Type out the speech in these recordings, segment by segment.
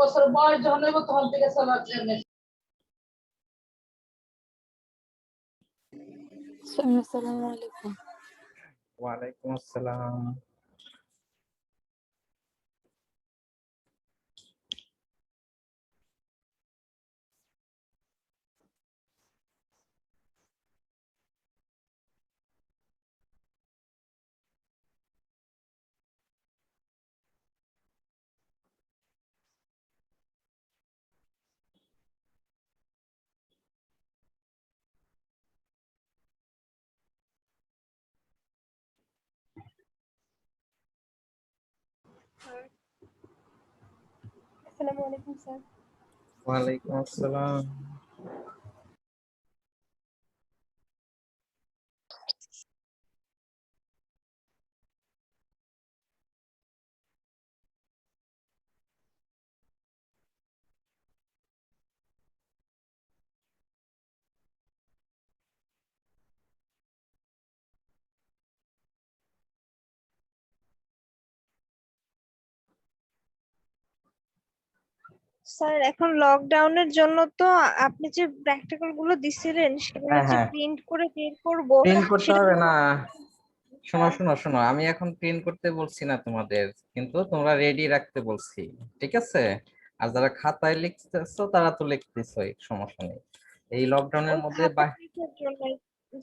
বছর বয়স যখন হইব তখন থেকে চলার জন্য। আসসালামু আলাইকুম। ওয়ালাইকুম আসসালাম। আসসালামু আলাইকুম স্যার। ওয়ালাইকুম আসসালাম। স্যার এখন লকডাউনের জন্য তো আপনি যে প্র্যাকটিক্যাল গুলো দিছিলেন সেগুলো হ্যাঁ যে হ্যাঁ, প্রিন্ট করে বের করব প্রিন্ট করতে সেটা হবে কি না। শোনো শোনো শোনো, আমি এখন প্রিন্ট করতে বলছি না তোমাদের, কিন্তু তোমরা রেডি রাখতে বলছি। ঠিক আছে? আর যারা খাতায় লিখতেছো তারা তো লিখতেছোই, সমস্যা নেই। এই লকডাউনের ওই মধ্যে খাতায় লেখার জন্য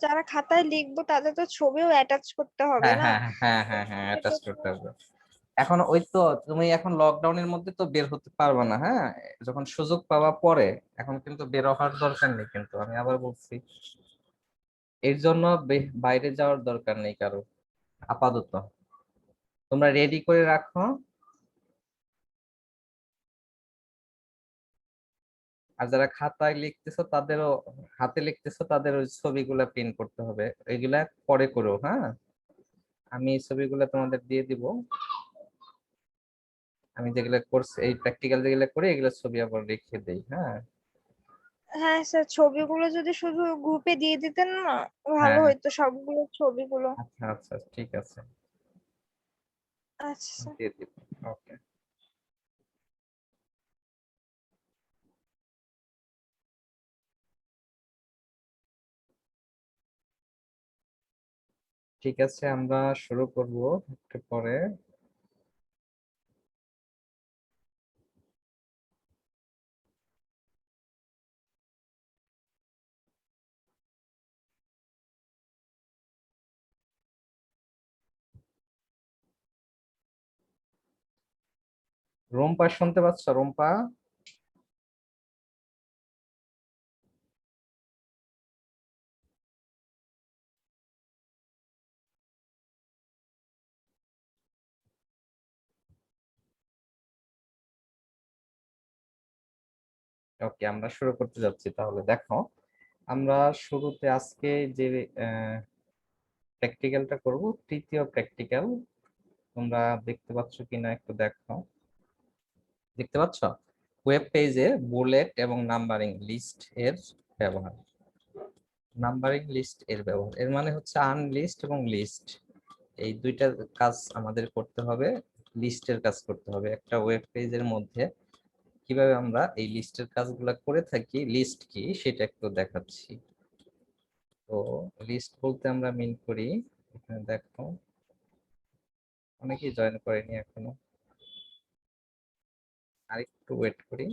যারা খাতায় লিখবো তাদের তো ছবিও অ্যাটাচ করতে হবে হ্যাঁ না? হ্যাঁ হ্যাঁ হ্যাঁ হ্যাঁ, অ্যাটাচ সেটার করতে জন্য হবে। এখন ওই তো, তুমি এখন লকডাউনের মধ্যে তো বের হতে পারবে না, হ্যাঁ? যখন সুযোগ পাওয়া পরে, এখন কিন্তু বের হওয়ার দরকার নেই, কিন্তু আমি আবার বলছি, এর জন্য বাইরে যাওয়ার দরকার নেই কারো আপাতত। তোমরা রেডি করে রাখো। আর যারা খাতায় লিখতেছো তাদেরও, হাতে লিখতেছো তাদের ওই ছবিগুলা প্রিন্ট করতে হবে, এগুলা পরে করো, হ্যাঁ? আমি এই ছবিগুলা তোমাদের দিয়ে দিব। আমি যেগুলা করছি, এই প্র্যাকটিক্যাল যেগুলা করে এগুলা ছবি আবার রেখে দেই, হ্যাঁ? হ্যাঁ স্যার, ছবিগুলো যদি শুধু গ্রুপে দিয়ে দিতেন না ভালো হ্যাঁ, হইতো, সবগুলো ছবিগুলো। আচ্ছা আচ্ছা, ঠিক আছে, আচ্ছা। দিয়ে দিব। ওকে। ঠিক আছে, আমরা শুরু করব একটু পরে। রুম্পা শুনতে পাচ্ছ? রুম্পা? ওকে, আমরা শুরু করতে যাচ্ছি তাহলে। দেখো, আমরা শুরুতে আজকে যে প্র্যাকটিক্যালটা করব, তৃতীয় প্র্যাকটিক্যাল। তোমরা দেখতে পাচ্ছ কিনা একটু দেখো। দেখতে পাচ্ছ? ওয়েব পেজে বুলেট এবং নাম্বারিং লিস্ট এর ব্যবহার। নাম্বারিং লিস্ট এর ব্যবহার এর মানে হচ্ছে আনলিস্ট এবং লিস্ট, এই দুইটা কাজ আমাদের করতে হবে। লিস্টের কাজ করতে হবে একটা ওয়েব পেজের মধ্যে। কিভাবে আমরা এই লিস্টের কাজগুলো করে থাকি, লিস্ট কি সেটা একটু দেখাচ্ছি। তো লিস্ট বলতে আমরা মিন করি, এখানে দেখো অনেকেই জয়েন করেনি এখনো, আরেকটু ওয়েট করি।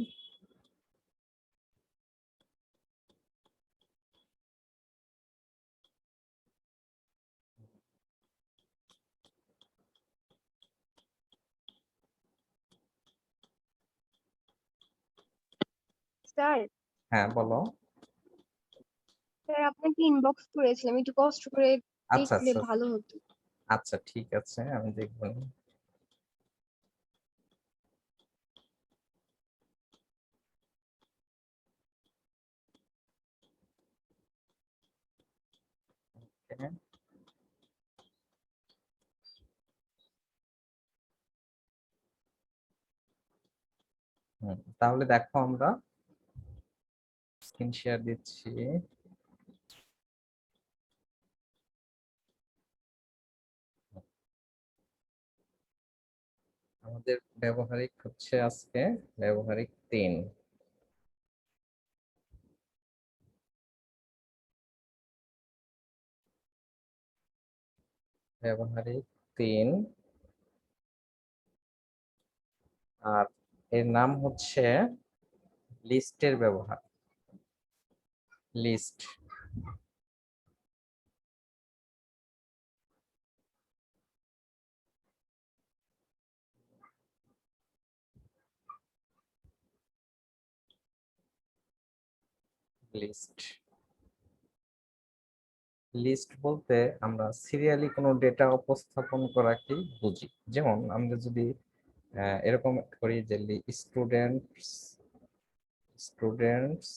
স্যার, হ্যাঁ বলো। স্যার আপনাকে ইনবক্স করেছিলাম, একটু কষ্ট করে আচ্ছা দেখলে আচ্ছা ভালো হতো। আচ্ছা, ঠিক আছে, আমি দেখবো। Okay. তাহলে দেখো, আমরা স্ক্রিন শেয়ার দিচ্ছি। আমাদের ব্যবহারিক হচ্ছে আজকে ব্যবহারিক 3। ব্যবহারিক 3 আর এর নাম হচ্ছে লিস্টের ব্যবহার। লিস্ট লিস্ট লিস্ট বলতে আমরা সিরিয়ালি কোনো ডেটা উপস্থাপন করাকে বুঝি। যেমন আমরা যদি এরকম করি যে স্টুডেন্টস স্টুডেন্টস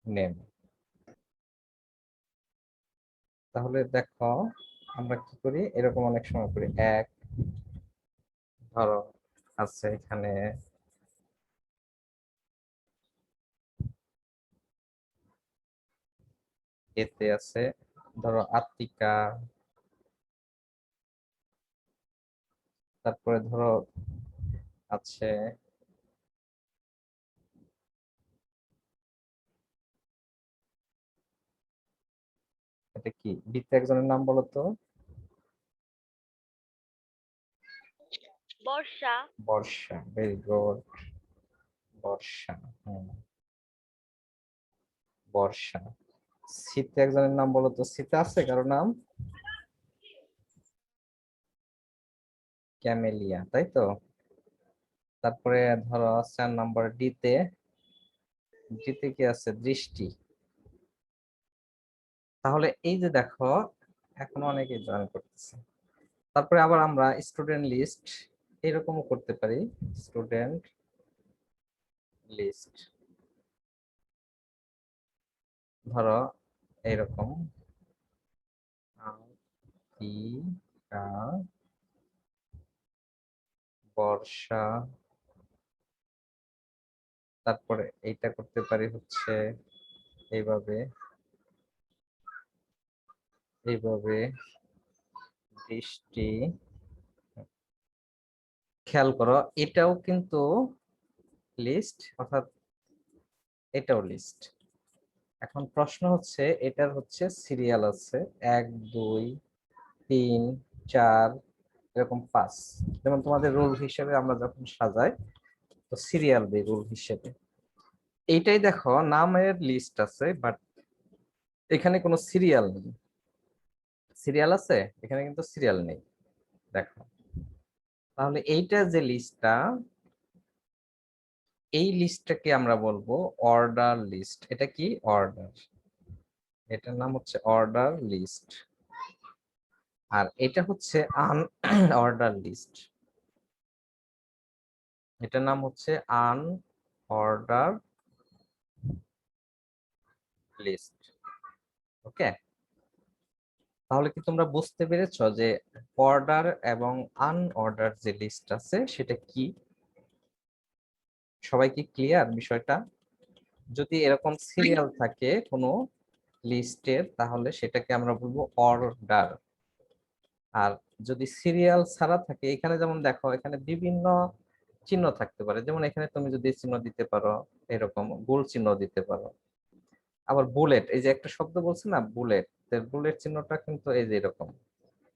নেম, তাহলে দেখো আমরা কি করি, এরকম অনেক সময় করি। এক ধরো আছে এখানে এতে আছে ধরো আত্মিকা, তারপরে ধরো আছে এটা কি, বিতে একজনের নাম বলো তো। বর্ষা। বর্ষা, ভেরি গুড। বর্ষা, বর্ষা। শীতে একজনের নাম বলো তো। শীতে আছে কারো নাম? ক্যামেলিয়া, তাই তো। তারপরে ধরো 4 নম্বর ডিতে, ডিতে কি আছে? দৃষ্টি। তাহলে এই যে দেখো এখন অনেকে জয়েন করতেছে। তারপরে আবার আমরা স্টুডেন্ট লিস্ট এরকমও করতে পারি। স্টুডেন্ট লিস্ট ধরো এইরকম বর্ষা, তারপরে এইটা করতে পারি হচ্ছে এইভাবে এইভাবে বৃষ্টি। খেয়াল করো এটাও কিন্তু লিস্ট, অর্থাৎ এটাও লিস্ট। এখন প্রশ্ন হচ্ছে এটার হচ্ছে সিরিয়াল আছে 1 2 3 4 এরকম 5। যেমন তোমাদের রোল হিসেবে আমরা যখন সাজাই তো সিরিয়াল দিই রোল হিসেবে। এইটাই দেখো নামের লিস্ট আছে, বাট এখানে কোনো সিরিয়াল নেই। সিরিয়াল আছে এখানে কিন্তু সিরিয়াল নেই, দেখো। তাহলে এইটা যে লিস্টটা, এই লিস্টটাকে আমরা বলবো অর্ডার লিস্ট। এটা কি? অর্ডার। এটার নাম হচ্ছে অর্ডার লিস্ট। আর এটা হচ্ছে আন অর্ডার লিস্ট। এটার নাম হচ্ছে আন অর্ডার লিস্ট। ওকে, তাহলে কি তোমরা বুঝতে পেরেছো যে অর্ডার এবং আনঅর্ডার যে লিস্ট আছে সেটা কি? সবাই কি ক্লিয়ার বিষয়টা? যদি এরকম সিরিয়াল থাকে কোনো লিস্টের তাহলে সেটাকে আমরা বলবো অর্ডার। আর যদি সিরিয়াল ছাড়া থাকে, এখানে যেমন দেখো এখানে বিভিন্ন চিহ্ন থাকতে পারে। যেমন এখানে তুমি যদি চিহ্ন দিতে পারো, এরকম গোল চিহ্ন দিতে পারো। আবার বুলেট, এই যে একটা শব্দ বলছে না বুলেট, বুলেট চিহ্নটা কিন্তু এই যে এরকম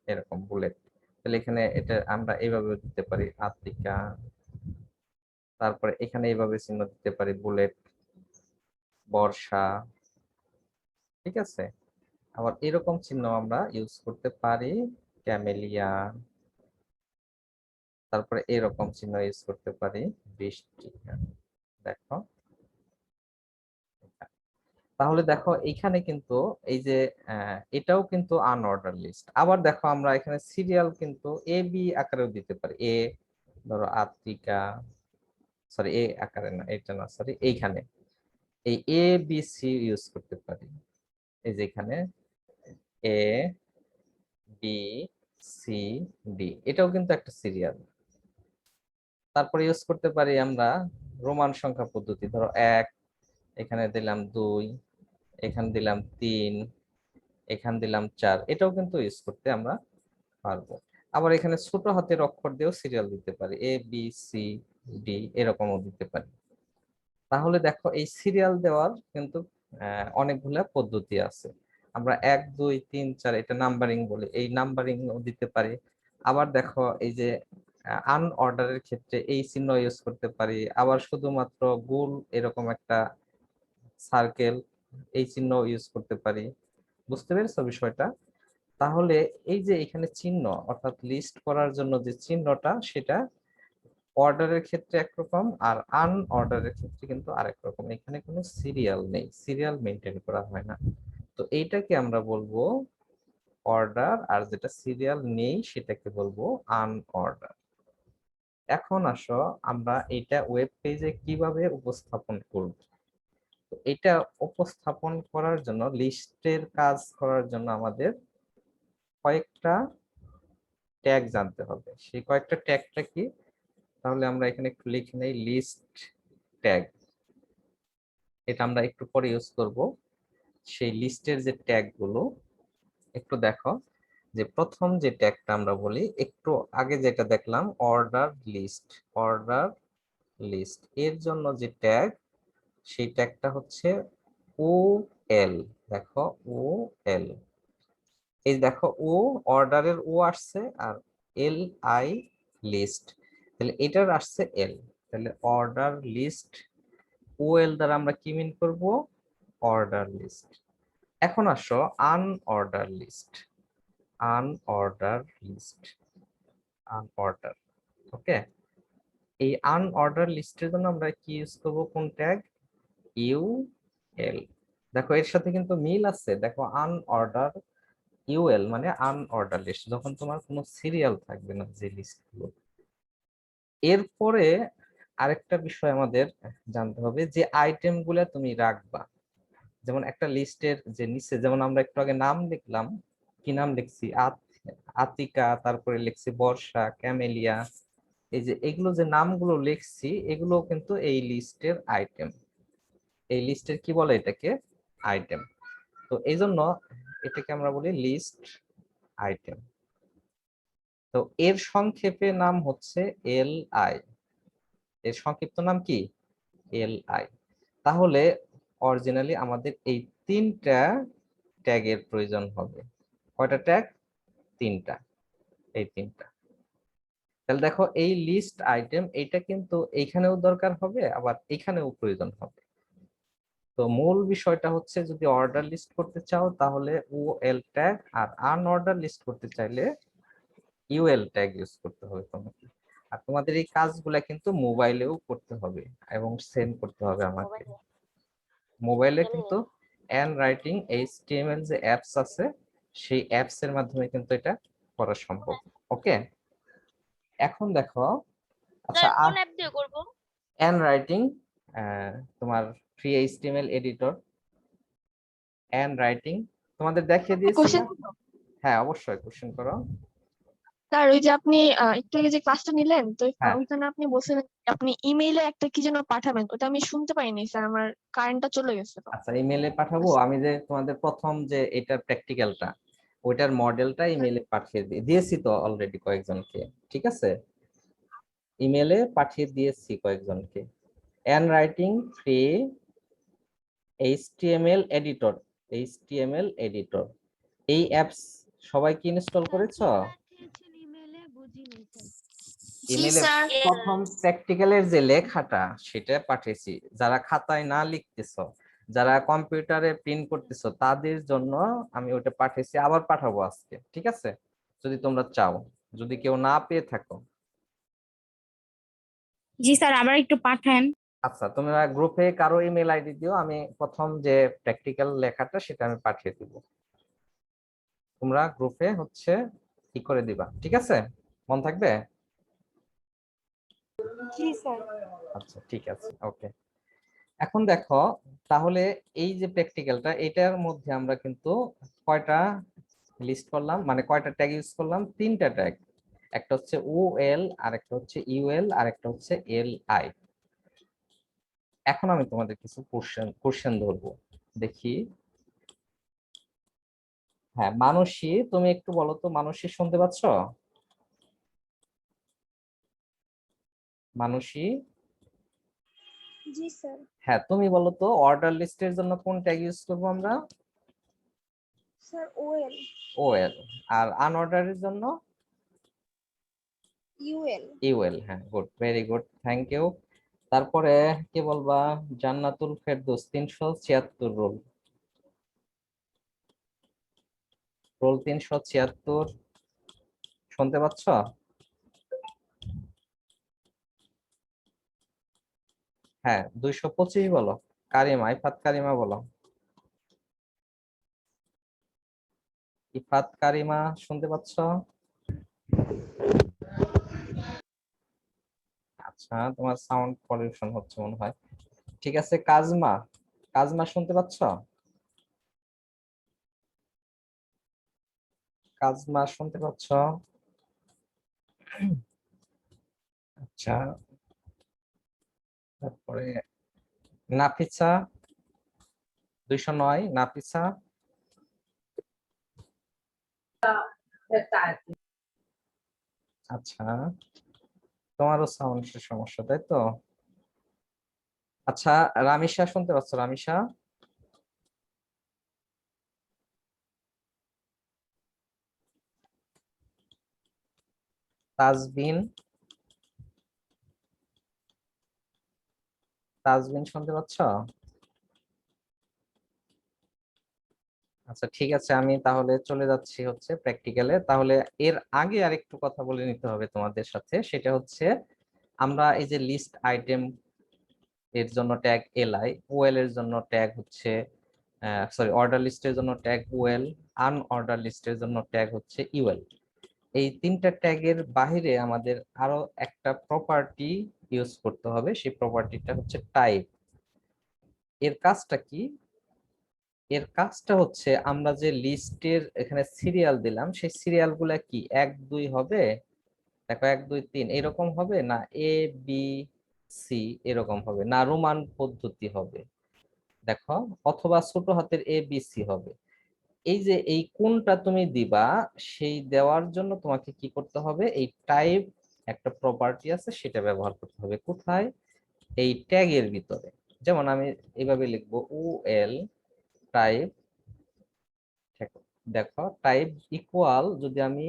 এরকম বুলেট। তাহলে এখানে এটা আমরা এইভাবে দিতে পারি আত্মিকা, তারপরে এখানে এইভাবে চিহ্ন দিতে পারি বুলেট, বর্ষা। ঠিক আছে, আবার এরকম চিহ্ন আমরা ইউজ করতে পারি ক্যামেলিয়া, তারপরে এরকম চিহ্ন ইউজ করতে পারি বৃষ্টি। দেখো, তাহলে দেখো এইখানে কিন্তু এই যে এটাও কিন্তু আনঅর্ডার লিস্ট। আবার দেখো আমরা এখানে সিরিয়াল কিন্তু এ বি আকারেও দিতে পারি। এ ধরো আত্মিকা, সরি এ আকারে না, এটা না, সরি এইখানে এই এ বি সি ইউজ করতে পারি। এই যে এখানে এ বি সি ডি, এটাও কিন্তু একটা সিরিয়াল। তারপরে ইউজ করতে পারি আমরা রোমান সংখ্যা পদ্ধতি। ধরো 1, এখানে দিলাম 2, এখানে দিলাম 3, এখানে দিলাম 4, এটাও কিন্তু ইউজ করতে আমরা পারবো। আবার এখানে ছোট হাতের অক্ষর দিয়েও সিরিয়াল দিতে পারি, এ বি সি ডি এরকমও দিতে পারি। তাহলে দেখো এই সিরিয়াল দেওয়ার কিন্তু অনেকগুলা পদ্ধতি আছে। আমরা 1 2 3 4 এটা নাম্বারিং বলি, এই নাম্বারিং দিতে পারি। আবার দেখো এই যে আনঅর্ডারের ক্ষেত্রে এই চিহ্ন ইউজ করতে পারি, আবার শুধুমাত্র গোল এরকম একটা সার্কেল এই চিহ্ন ইউজ করতে পারি। বুঝতে পেরেছো বিষয়টা? তাহলে এই যে এখানে চিহ্ন অর্থাৎ লিস্ট করার জন্য যে চিহ্নটা সেটা অর্ডারের ক্ষেত্রে একরকম আর আনঅর্ডারের ক্ষেত্রে কিন্তু আরেক রকম। এখানে কোনো সিরিয়াল নেই, সিরিয়াল মেনটেন করা হয় না। তো এইটাকে আমরা বলবো অর্ডার, আর যেটা সিরিয়াল নেই সেটাকে বলবো আনঅর্ডার। এখন আসো আমরা এটা ওয়েব পেজে কিভাবে উপস্থাপন করব। তো এটা উপস্থাপন করার জন্য, লিস্টের কাজ করার জন্য আমাদের কয়েকটা ট্যাগ জানতে হবে। সেই কয়েকটা ট্যাগটা কি? তাহলে আমরা এখানে একটু লিখে নেই লিস্ট ট্যাগ। এটা আমরা একটু পরে ইউজ করব। সেই লিস্টের যে ট্যাগ গুলো একটু দেখো, যে প্রথম যে ট্যাগটা আমরা বলি, একটু আগে যেটা দেখলাম অর্ডার লিস্ট, অর্ডার লিস্ট এর জন্য যে ট্যাগ সেই ট্যাগটা হচ্ছে ও এল। দেখো ও এল, এই দেখো ও অর্ডারের ও আসছে আর এল আই লিস্ট, তাহলে এটার আসছে এল, তাহলে অর্ডার লিস্ট ও এল দ্বারা আমরা কি মিন করব? Order list. এখন আসো unorder list, unorder list, unorder. Okay, এই আনঅর্ডার লিস্টের জন্য আমরা কি ইউজ করব? কোন ট্যাগ? U L. দেখো এর সাথে কিন্তু মিল আছে। দেখো আনঅর্ডার ইউএল মানে আনঅর্ডার লিস্ট, যখন তোমার কোনো সিরিয়াল থাকবে না যে লিস্টগুলো। এরপরে আরেকটা বিষয় আমাদের জানতে হবে, যে আইটেম গুলা তুমি রাখবা। যেমন একটা লিস্টের যে নিচে, যেমন আমরা একটু আগে নাম লিখলাম, কি নাম লিখছি? আতিকা, তারপরে লিখছি বর্ষা, ক্যামেলিয়া। এই যে এগুলো যে নামগুলো লিখছি এগুলো কিন্তু এই লিস্টের আইটেম। এই লিস্টের কি বলে? এটাকে আইটেম। তো এই জন্য এটাকে আমরা বলি লিস্ট আইটেম। তো এর সংক্ষেপে নাম হচ্ছে এল আই। এর সংক্ষিপ্ত নাম কি? L I. তাহলে অরিজিনালি আমাদের এই তিনটা ট্যাগের প্রয়োজন হবে। কয়টা ট্যাগ? তিনটা, এই তিনটা। তাহলে দেখো এই লিস্ট আইটেম এটা কিন্তু এইখানেও দরকার হবে, আবার এখানেও প্রয়োজন হবে। তো মূল বিষয়টা হচ্ছে, যদি অর্ডার লিস্ট করতে চাও তাহলে ও এল ট্যাগ, আর আনঅর্ডার লিস্ট করতে চাইলে ইউএল ট্যাগ ইউজ করতে হবে তোমাকে। আর তোমাদের এই কাজগুলা কিন্তু মোবাইলেও করতে হবে এবং সেন্ড করতে হবে আমাকে। মোবাইলে কিন্তু এন্ড রাইটিং এইচটিএমএল যে অ্যাপস আছে সেই অ্যাপস এর মাধ্যমে কিন্তু এটা করা সম্ভব। ওকে, এখন দেখো, আচ্ছা স্যার কোন অ্যাপ দিয়ে করব? এন্ড রাইটিং, তোমার free HTML editor and writing তোমাদের দেখিয়ে দিয়েছি কোশ্চেন না? হ্যাঁ অবশ্যই, কোশ্চেন করো। স্যার ওই যে আপনি একটু আগে যে ক্লাসটা নিলেন তো হ্যাঁ ওইখানে আপনি বলছিলেন আপনি ইমেইলে একটা কি যেন পাঠাবেন, ওটা আমি শুনতে পাইনি স্যার, আমার কারেন্টটা চলে গেছে তো। আচ্ছা, ইমেলে পাঠাবো। আমি যে তোমাদের প্রথম যে এটা প্র্যাকটিক্যালটা ওইটার মডেলটা ইমেলে পাঠিয়ে দিয়েছি তো অলরেডি কয়েকজনকে, ঠিক আছে? ইমেলে পাঠিয়ে দিয়েছি কয়েকজনকে। And writing free HTML editor, HTML editor এই অ্যাপস সবাই কি ইনস্টল করেছো? ইমেলে প্রথম প্র্যাকটিক্যালের যে লেখাটা সেটা পাঠিয়েছি। যারা খাতায় না লিখতেছো, যারা কম্পিউটারে প্রিন্ট করতেছো তাদের জন্য আমি ওটা পাঠিয়েছি, আবার পাঠাবো আজকে, ঠিক আছে? যদি তোমরা চাও, যদি কেউ না পেয়ে থাকো। জি স্যার, আবার একটু পাঠান। আচ্ছা, তোমরা গ্রুপে কারো ইমেল আইডি দিও, আমি প্রথম যে প্র্যাকটিক্যাল লেখাটা সেটা আমি পাঠিয়ে দিব। তোমরা গ্রুপে হচ্ছে কি করে দিবা, ঠিক আছে? মন থাকবে? জি স্যার। আচ্ছা ঠিক আছে, ওকে। এখন দেখো, তাহলে এই যে প্র্যাকটিক্যালটা এটার মধ্যে আমরা কিন্তু কয়টা লিস্ট করলাম, মানে কয়টা ট্যাগ ইউজ করলাম? তিনটা ট্যাগ। একটা হচ্ছে ও এল, আর একটা হচ্ছে ইউএল, আর একটা হচ্ছে এল আই। এখন আমি তোমাদের কিছু কোশ্চেন ধরবো, দেখি। হ্যাঁ মানসী, তুমি একটু বলো তো, মানসী শুনতে পাচ্ছ? মানসী, জি স্যার। হ্যাঁ তুমি বলো তো অর্ডার লিস্টের জন্য কোন ট্যাগ ইউজ করবো আমরা? Sir OL. ওএল। আর আনঅর্ডারের জন্য ইউএল। ইউএল। হ্যাঁ, good, very good, thank you. তারপরে কি বলবা? জান্নাতুল ফেরদৌস 376 রোল, রোল 376 শুনতে পাচ্ছ? হ্যাঁ, 225 বলো। কারিমা, ইফাত কারিমা বলো। ইফাত কারিমা শুনতে পাচ্ছ? আচ্ছা, তোমার সাউন্ড পলিউশন হচ্ছে মনে হয়। ঠিক আছে, কাজমা, কাজমা শুনতে পাচ্ছ? কাজমা শুনতে পাচ্ছ? আচ্ছা, তারপরে নাফিসা 209, নাফিসা। আচ্ছা, তোমারও সাউন্ডের সমস্যা, তাই তো? আচ্ছা, রামিসা শুনতে পাচ্ছ? রামিসা, তাজবিন, তাজবিন শুনতে পাচ্ছ? আচ্ছা ঠিক আছে, আমি তাহলে চলে যাচ্ছি হচ্ছে প্র্যাকটিক্যালে। তাহলে এর আগে আরেকটু কথা বলে নিতে হবে তোমাদের সাথে, সেটা হচ্ছে আমরা এই যে লিস্ট আইটেম এর জন্য ট্যাগ এলআই, ওএল এর জন্য ট্যাগ হচ্ছে সরি, অর্ডার লিস্টের জন্য ট্যাগ ওএল, আনঅর্ডার লিস্টের জন্য ট্যাগ হচ্ছে ইউএল। এই তিনটা ট্যাগের বাহিরে আমাদের আরো একটা প্রপার্টি ইউজ করতে হবে, সেই প্রপার্টিটা হচ্ছে টাইপ। এর কাজটা কি? এর কাজটা হচ্ছে আমরা যে লিস্টের এখানে সিরিয়াল দিলাম, সেই সিরিয়াল গুলা কি 1 2 হবে? দেখো 1 2 3 এরকম হবে না, এ বি সি এরকম হবে না, রোমান পদ্ধতি হবে দেখো, অথবা ছোট হাতের এ বি সি হবে। এই যে এই কোনটা তুমি দিবা, সেই দেওয়ার জন্য তোমাকে কি করতে হবে? এই টাইপ একটা প্রপার্টি আছে, সেটা ব্যবহার করতে হবে। কোথায়? এই ট্যাগের ভিতরে। যেমন আমি এইভাবে লিখবো ওএল টাইপ, দেখো টাইপ ইকুয়াল, যদি আমি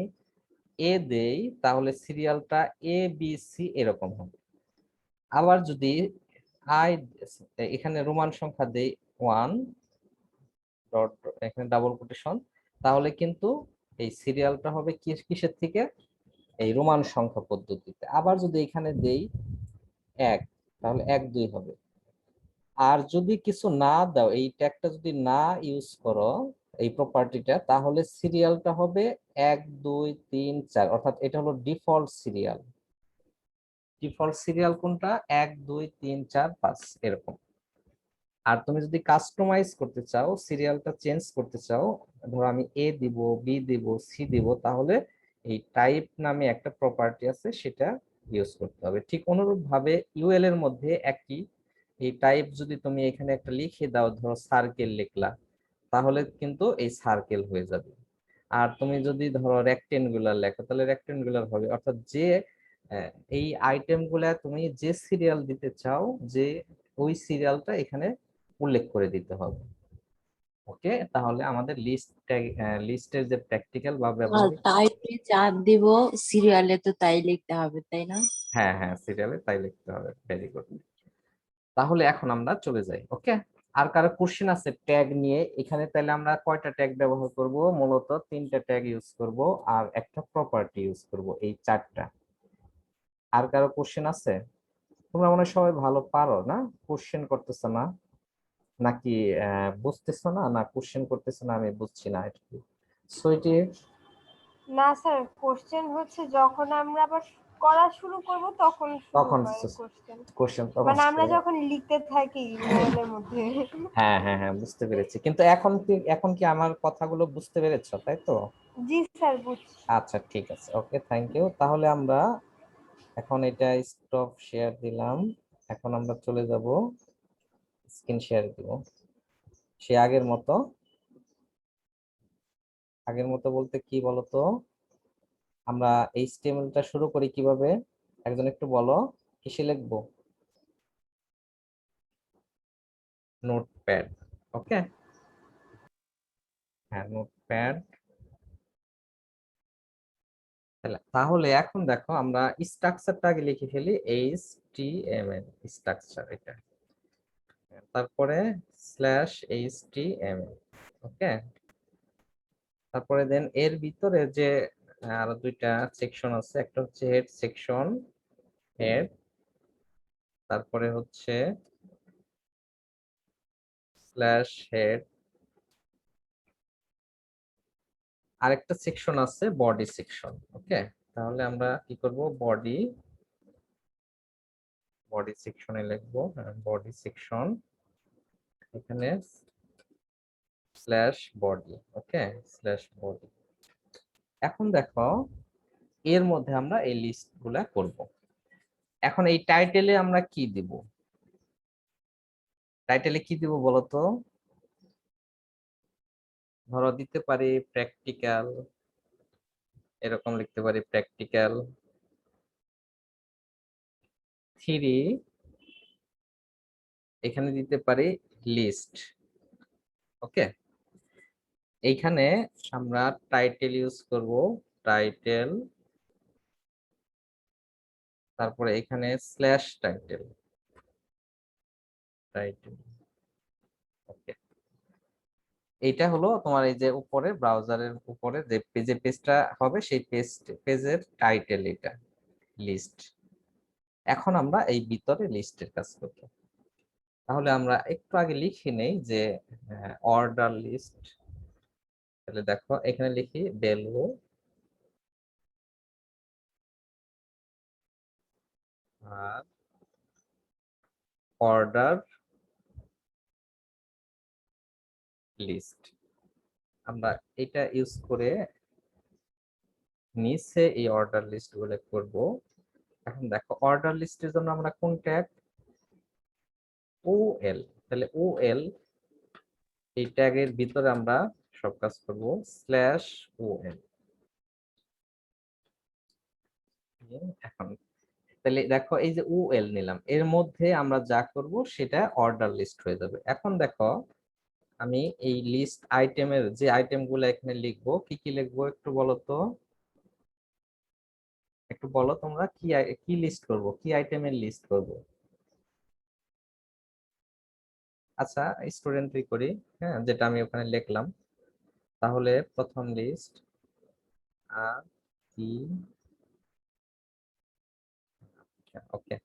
এ দেই তাহলে সিরিয়ালটা এ বি সি এরকম হবে। আবার যদি আই এখানে রোমান সংখ্যা দেই 1 ডট, এখানে ডাবল কোটেশন, তাহলে কিন্তু এই সিরিয়ালটা হবে কিসের থেকে? এই রোমান সংখ্যা পদ্ধতিতে। আবার যদি এখানে দেই 1, তাহলে 1 2 হবে। আর যদি কিছু না দাও, এই ট্যাগটা যদি না ইউজ করো, এই প্রপার্টিটা, তাহলে সিরিয়ালটা হবে 1 2 3 4, অর্থাৎ এটা হলো ডিফল্ট সিরিয়াল। ডিফল্ট সিরিয়াল কোনটা? 1 2 3 4 5 এরকম। আর তুমি যদি কাস্টমাইজ করতে চাও, সিরিয়ালটা চেঞ্জ করতে চাও, ধরো আমি এ দিব, বি দিব, সি দিব, তাহলে এই টাইপ নামে একটা প্রপার্টি আছে, সেটা ইউজ করতে হবে। ঠিক অনুরূপ ভাবে ইউএল এর মধ্যে একই, এই টাইপ যদি তুমি এখানে একটা লিখে দাও, ধরো সার্কেল লিখলা, তাহলে কিন্তু এই সার্কেল হয়ে যাবে। আর তুমি যদি ধরো রেক্টেঙ্গুলার লেখো, তাহলে রেক্টেঙ্গুলার হবে। অর্থাৎ যে এই আইটেম গুলা তুমি যে সিরিয়াল দিতে চাও, যে ওই সিরিয়ালটা এখানে উল্লেখ করে দিতে হবে। ওকে, তাহলে আমাদের লিস্টের যে প্র্যাকটিক্যাল বা ব্যবহারিক, টাইপে চাপ দিব, সিরিয়ালে তো তাই লিখতে হবে, তাই না? হ্যাঁ হ্যাঁ সিরিয়ালে তাই লিখতে হবে। Very good. তাহলে এখন আমরা চলে যাই। ওকে, আর কারো কোশ্চেন আছে ট্যাগ নিয়ে? এখানে তাহলে আমরা কয়টা ট্যাগ ব্যবহার করব? মূলত 3টা ট্যাগ ইউজ করব, আর একটা প্রপার্টি ইউজ করব, এই 4টা। আর কারো কোশ্চেন আছে? তোমরা মনে হয় সবাই ভালো পারো না? কোশ্চেন করতেছো না নাকি বুঝতেছো না, না কোশ্চেন করতেছো না, আমি বুঝছি না একটু। সুইটি, না স্যার, কোশ্চেন হচ্ছে যখন আমরা আবার করা শুরু করব তখন শুরু তখন হয় কোশ্চেন। কোশ্চেন তখন মানে আমরা যখন লিখতে থাকি মেলের মধ্যে। হ্যাঁ হ্যাঁ হ্যাঁ, বুঝতে পেরেছি। কিন্তু এখন কি আমার কথাগুলো বুঝতে পেরেছো, তাই তো? জি স্যার, বুঝছি। আচ্ছা ঠিক আছে, ওকে, থ্যাংক ইউ। তাহলে আমরা এখন এটা স্টপ শেয়ার দিলাম। এখন আমরা চলে যাব, স্ক্রিন শেয়ার দিব সে আগের মতো। আগের মতো বলতে কি বলতো, আমরা HTML-টা শুরু করি কিভাবে? একজন একটু বলো। কিসে লিখবো? নোটপ্যাড। ওকে, হ্যাঁ নোটপ্যাড। তাহলে এখন দেখো আমরা স্ট্রাকচারটা আগে লিখে ফেলি, HTML স্ট্রাকচার এটা, তারপরে /HTML। ওকে, তারপরে দেন এর ভিতরে যে আরো দুইটা সেকশন আছে, একটা হচ্ছে হেড সেকশন, হেড, তারপরে হচ্ছে /হেড, আরেকটা সেকশন আছে বডি সেকশন। ওকে, তাহলে আমরা কি করব, বডি সেকশনে লিখবো, বডি সেকশন, এখানে /বডি। ওকে, /বডি। এখন দেখো এর মধ্যে আমরা এই লিস্ট গুলা করব। এখন এই টাইটেলে আমরা কি দিব? টাইটেলে কি দিব বলতো? ধরো দিতে পারি প্র্যাকটিক্যাল, এরকম লিখতে পারি প্র্যাকটিক্যাল 3, এখানে দিতে পারি লিস্ট। ওকে, এইখানে আমরা টাইটেল ইউজ করব, টাইটেল, তারপরে এখানে /টাইটেল, টাইটেল। ওকে, এইটা হলো তোমার এই যে উপরে ব্রাউজারের উপরে যে পেজটা হবে সেই পেজের টাইটেল, এটা লিস্ট। এখন আমরা এই ভিতরে লিস্টের কাজ করব। তাহলে আমরা একটু আগে লিখে নেই যে অর্ডার লিস্ট। তাহলে দেখো এখানে লিখি ভ্যালু আর অর্ডার লিস্ট। আমরা এটা ইউজ করে নিচে এই অর্ডার লিস্ট গুলো করব। এখন দেখো অর্ডার লিস্টের জন্য আমরা কোন ট্যাগ, OL, তাহলে OL এই ট্যাগের ভিতরে আমরা সব কাজ করব, /OL। এখন তাহলে দেখো এই যে OL নিলাম, এর মধ্যে আমরা যা করব সেটা অর্ডার লিস্ট হয়ে যাবে। এখন দেখো আমি এই লিস্ট আইটেমের যে আইটেম গুলো এখানে লিখবো, কি কি লিখবো একটু বলো তো, একটু বলো তোমরা কি কি লিস্ট করব, কি আইটেমের লিস্ট করব? আচ্ছা স্টুডেন্টই করি, হ্যাঁ যেটা আমি ওখানে লিখলাম। তাহলে প্রথম লিস্ট আর কি, ওকে।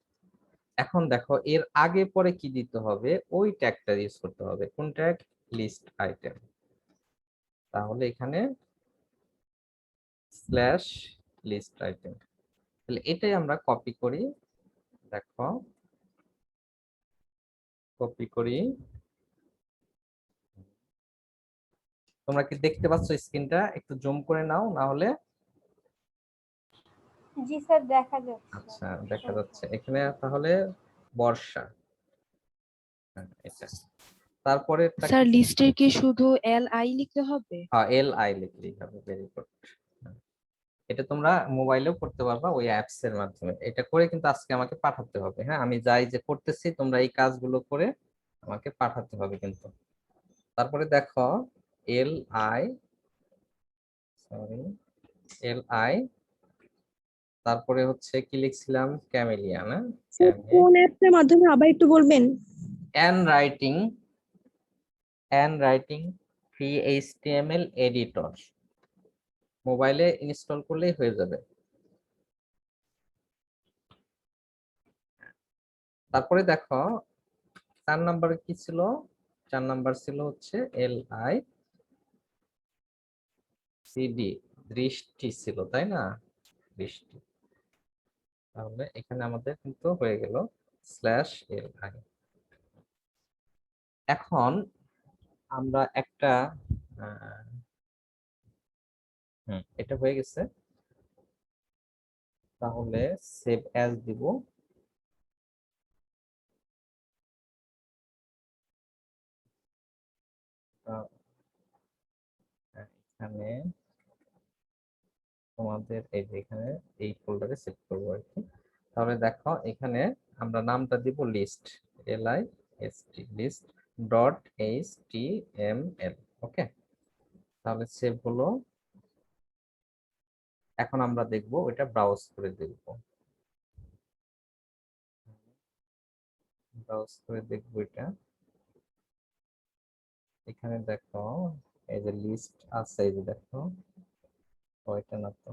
এখন দেখো এর আগে পরে কি দিতে হবে, ওই ট্যাগটা ইউজ করতে হবে। কোন ট্যাগ? List item. তাহলে এখানে /লিস্ট আইটেম। তাহলে এটাই আমরা কপি করি, দেখো কপি করি। তোমরা কি দেখতে পাচ্ছ স্ক্রিনটা? একটু জুম করে নাও না হলে। জি স্যার, দেখা যাচ্ছে। আচ্ছা দেখা যাচ্ছে এখানে, তাহলে বর্ষা, হ্যাঁ, এটা। তারপরে স্যার লিস্টের কি শুধু LI লিখতে হবে? হ্যাঁ LI লিখলেই হবে, ভেরি গুড। এটা তোমরা মোবাইলেও করতে পারবা ওই অ্যাপস এর মাধ্যমে। এটা করে কিন্তু আজকে আমাকে পাঠাতে হবে, হ্যাঁ আমি যাই যে করতেছি, তোমরা এই কাজগুলো করে আমাকে পাঠাতে হবে কিন্তু। তারপরে দেখো LI, সরি LI, তারপরে হচ্ছে কি লিখছিলাম, ক্যামেলিয়া না, কোন অ্যাপসের মাধ্যমে আবার একটু বলবেন? And writing free HTML editor, মোবাইলে ইনস্টল করলেই হয়ে যাবে। তারপরে দেখো 4 নাম্বারে কি ছিল, 4 নাম্বার ছিল হচ্ছে LICD, দৃষ্টি ছিল তাই না, দৃষ্টি। তাহলে এখানে আমাদের কিন্তু হয়ে গেল /LI। এখন আমরা একটা এটা হয়ে গেছে, তাহলে সেভ অ্যাজ দিব। এখানে তোমাদের এই যে এখানে এই ফোল্ডারে সেভ করবো আর কি। তাহলে দেখো এখানে আমরা নামটা দিব list, LIST, list dot HTML। Okay, তাহলে সেভ হলো। এখন আমরা দেখব ওইটা ব্রাউজ করে দেখব, ব্রাউজ করে দেখবো এটা। এখানে দেখো এই যে লিস্ট আছে, এই যে দেখো ওইটা না তো,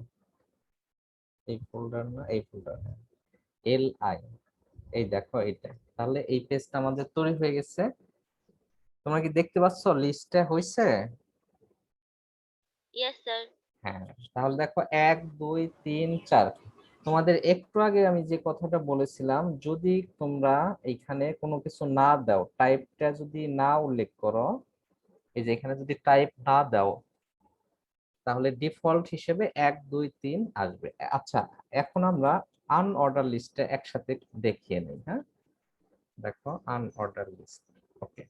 এই ফোল্ডার না, এই ফোল্ডার, LI, এই দেখো এটা। তাহলে এই পেজটা আমাদের তৈরি হয়ে গেছে। তোমরা কি দেখতে পাচ্ছ লিস্টটা হয়েছে? Yes, sir. হ্যাঁ, তাহলে দেখো 1 2 3 4। তোমাদের একটু আগে আমি যে কথাটা বলেছিলাম, যদি তোমরা এখানে কোনো কিছু না দাও, টাইপটা যদি না উল্লেখ করো, এই যে এখানে যদি টাইপ না দাও, তাহলে ডিফল্ট হিসেবে 1 2 3 আসবে। আচ্ছা, এখন আমরা আনঅর্ডার লিস্টে একসাথে দেখিয়ে নেই। হ্যাঁ, দেখো আনঅর্ডার লিস্ট। ওকে,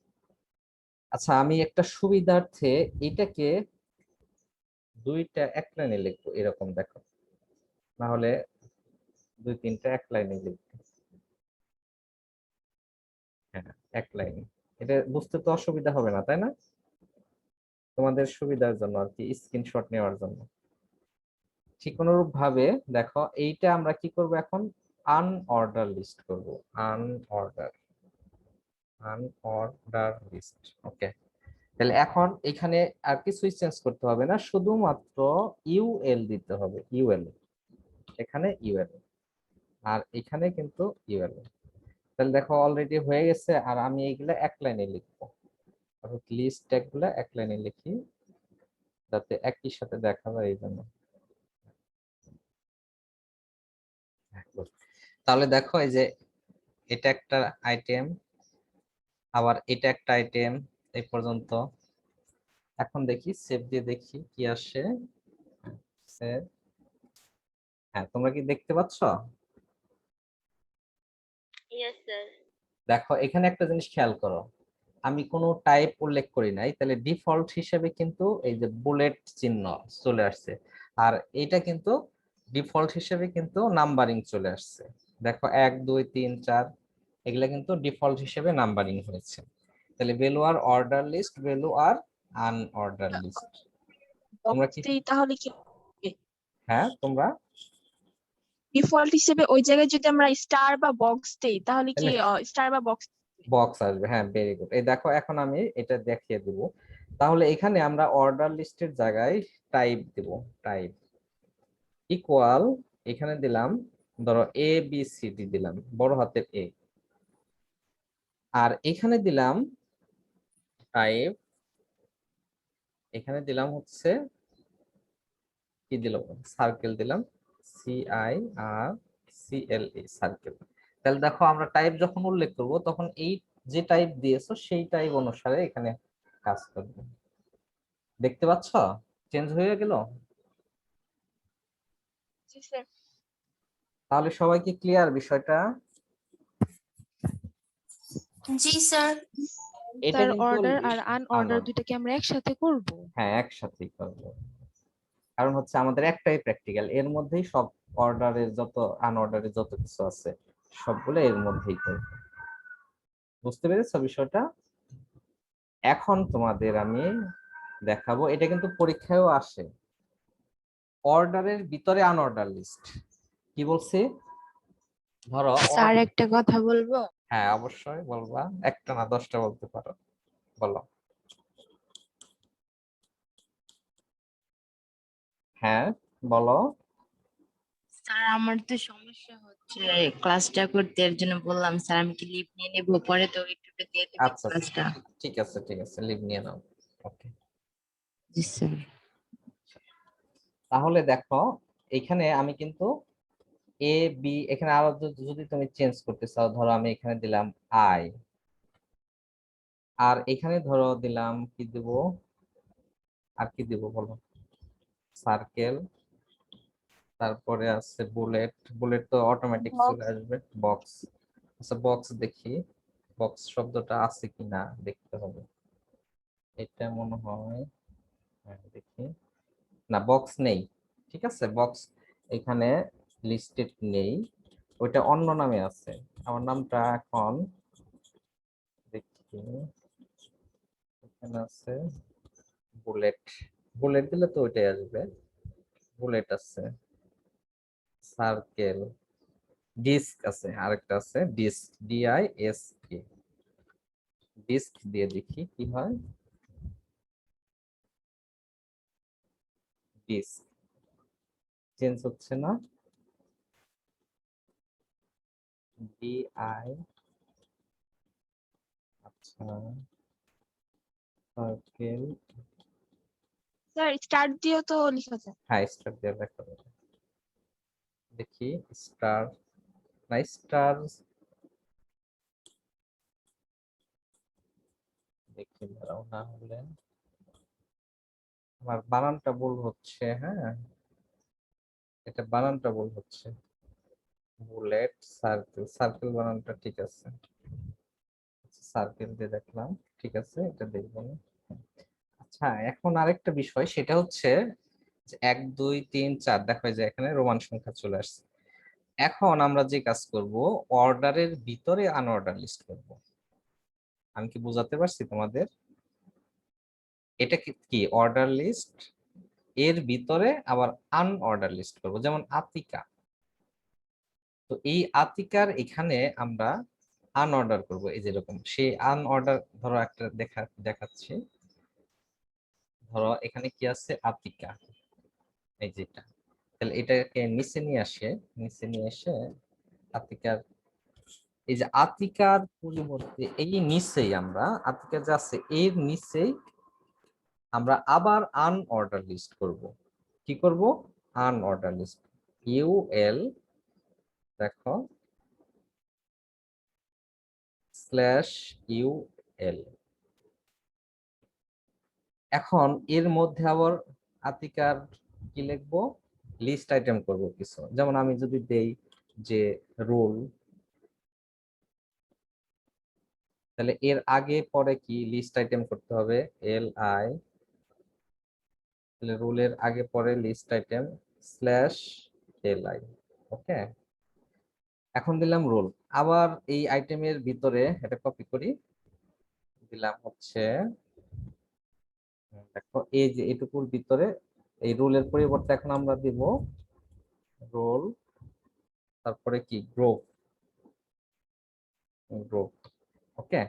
আচ্ছা আমি একটা সুবিধার্থে এটাকে দুইটা এক লাইনে লিখবো, এরকম দেখো, না হলে 2 3টা এক লাইনে লিখবো। হ্যাঁ, এক লাইনে, এটা বুঝতে তো অসুবিধা হবে না, তাই না? তোমাদের সুবিধার জন্য আর কি, স্ক্রিনশট নেওয়ার জন্য। ঠিক অনুরূপ ভাবে দেখো এইটা আমরা কি করব এখন, আনঅর্ডার লিস্ট করব, আনঅর্ডার লিস্ট। ওকে, তাহলে এখন এখানে আর কিছুই চেঞ্জ করতে হবে না, শুধুমাত্র ইউএল দিতে হবে, ইউএল, এখানে ইউএল আর এখানে কিন্তু ইউএল। তাহলে দেখো অলরেডি হয়ে গেছে। আর আমি এইগুলা এক লাইনে লিখবো, লিস্ট ট্যাগগুলো এক লাইনে লিখি যাতে একই সাথে দেখা যায়, এই জন্য। তাহলে দেখো এই যে এটা একটা আইটেম, আবার এটা একটা আইটেম, এই পর্যন্ত। এখন দেখি সেভ দিয়ে দেখি কি আসে। সেভ, হ্যাঁ তোমরা কি দেখতে পাচ্ছ? Yes, sir. দেখো এখানে একটা জিনিস খেয়াল করো, আমি কোনো টাইপ উল্লেখ করি নাই, তাহলে ডিফল্ট হিসেবে কিন্তু এই যে বুলেট চিহ্ন চলে আসছে। আর এটা কিন্তু ডিফল্ট হিসেবে কিন্তু নাম্বারিং চলে আসছে। দেখো 1 2 3 4 এগুলা কিন্তু ডিফল্ট হিসেবে নাম্বারিং হয়েছে। তাহলে ভ্যালু আর অর্ডার লিস্ট, ভ্যালু আর আনঅর্ডার লিস্ট। তোমরা কি, তাহলে কি হ্যাঁ তোমরা ডিফল্ট হিসেবে ওই জায়গায় যদি আমরা স্টার বা বক্স দেই তাহলে কি স্টার বা বক্স? বক্স আসবে, হ্যাঁ ভেরি গুড। এই দেখো এখন আমি এটা দেখিয়ে দিব। তাহলে এখানে আমরা অর্ডার লিস্টের জায়গায় টাইপ দেব, টাইপ ইকুয়াল, এখানে দিলাম ধরো ABCD দিলাম বড় হাতের A, আর এখানে দিলাম টাইপ, এখানে দিলাম হচ্ছে কি দিলাম, সার্কেল দিলাম, CIRCLE, সার্কেল। তাহলে দেখো আমরা টাইপ যখন উল্লেখ করব তখন এই যে টাইপ দিয়েছো সেই টাইপ অনুসারে এখানে কাজ করবে। দেখতে পাচ্ছ চেঞ্জ হয়ে গেল? জি স্যার। তাহলে সবাই কি ক্লিয়ার বিষয়টা? জি স্যার। এটা স্যার কিন্তু অর্ডার আর আনঅর্ডার unordered। দুইটাকে আমরা একসাথে করব? হ্যাঁ একসাথেই করবো, কারণ হচ্ছে আমাদের একটাই প্র্যাকটিক্যাল, এর মধ্যেই সব অর্ডারের যত আনঅর্ডারের যত কিছু আছে সবগুলো এর মধ্যেই করবো। বুঝতে পেরেছো বিষয়টা? এখন তোমাদের আমি দেখাবো, এটা কিন্তু পরীক্ষায়ও আসে, অর্ডারের ভিতরে আনঅর্ডার লিস্ট। কি বলছি? ধরো স্যার একটা কথা বলবো? হ্যাঁ অবশ্যই বলবা, একটা না 10টা বলতে পারো, বলো। হ্যাঁ বলো। স্যার আমার তো সমস্যা হচ্ছে ক্লাসটা করতে, এর জন্য বললাম স্যার আমি কি লিভ নিয়ে নেবো, পরে তো একটু দিয়ে দেবেন আচ্ছা ক্লাসটা। ঠিক আছে, ঠিক আছে, লিভ নিয়ে নাও। ওকে, জি স্যার। তাহলে দেখো এখানে আমি কিন্তু A B, এখানে আরো যদি তুমি চেঞ্জ করতে চাও, ধরো আমি এখানে দিলাম I, আর এখানে ধরো দিলাম কি দিব, আর কি দিব বলো, সার্কেল, তারপরে আছে বুলেট, বুলেট তো অটোমেটিক চলে আসবে, বক্স। আচ্ছা বক্স দেখি, বক্স শব্দটা আছে কিনা দেখতে হবে, এটা মনে হয়, হ্যাঁ দেখি, না বক্স নেই, ঠিক আছে বক্স এখানে লিস্টেড নেই। ওইটা অন্য নামে আছে, আমার নামটা এখন দেখি এখানে আছে বুলেট। বুলেট দিলে তো ওইটাই আসবে, বুলেট আছে, সার্কেল, ডিস্ক আছে, আরেকটা আছে ডিস্ক, DISK, ডিস্ক দিয়ে দেখি কি হয়। ডিস্ক চেঞ্জ হচ্ছে না, DI, আচ্ছা সার্কেল, স্যার স্টার্ট দিয়েও তো লেখা যায়। হ্যাঁ স্টার দিয়ে দেখা যাবে। দেখি স্টার, না স্টার, দেখি দাঁড়াও, না হলে আমার বানানটা ভুল হচ্ছে। হ্যাঁ এটা বানানটা ভুল হচ্ছে, বুলেট সার্কেল, সার্কেল বানানটা ঠিক আছে, সার্কেল দিয়ে দেখলাম ঠিক আছে, এটা দেখবো না। আচ্ছা এখন আরেকটা বিষয়, সেটা হচ্ছে যে 1 2 3 4 দেখা যায় এখানে রোমান সংখ্যা চলে আসছে। এখন আমরা যে কাজ করব, অর্ডারের ভিতরে আনঅর্ডার লিস্ট করব। আমি কি বোঝাতে পারছি তোমাদের? এটা কি অর্ডার লিস্ট, এর ভিতরে আবার আনঅর্ডার লিস্ট করব, যেমন আতিকা। তো এই আতিকার এখানে আমরা আনঅর্ডার করব, এই যেরকম সেই আনঅর্ডার, ধরো একটা দেখাচ্ছি, ধরো এখানে কি আছে আতিকা, এই যেটা, তাহলে এটাকে নিচে নিয়ে আসে, নিচে নিয়ে এসে আতিকার, এই যে আতিকার পরিবর্তে এই নিচেই আমরা আতিকা যা আছে এর নিচেই আমরা আবার আনঅর্ডার লিস্ট করব। কি করব? আনঅর্ডার লিস্ট, UL দেখো /UL। এখন এর মধ্যে আবার আতিকার কি লিখবো, লিস্ট আইটেম করব কিছু, যেমন আমি যদি দেই যে রোল, তাহলে এর আগে পরে কি লিস্ট আইটেম করতে হবে, LI, তাহলে রোলের আগে পরে লিস্ট আইটেম /LI। ওকে, এখন দিলাম রোল, আবার এই আইটেমের ভিতরে এটা কপি করি, দিলাম হচ্ছে দেখো এই যে এটুকুর ভিতরে এই রোলের পরিবর্তে এখন আমরা দিব রোল, তারপরে কি গ্রুপ, গ্রুপ। ওকে,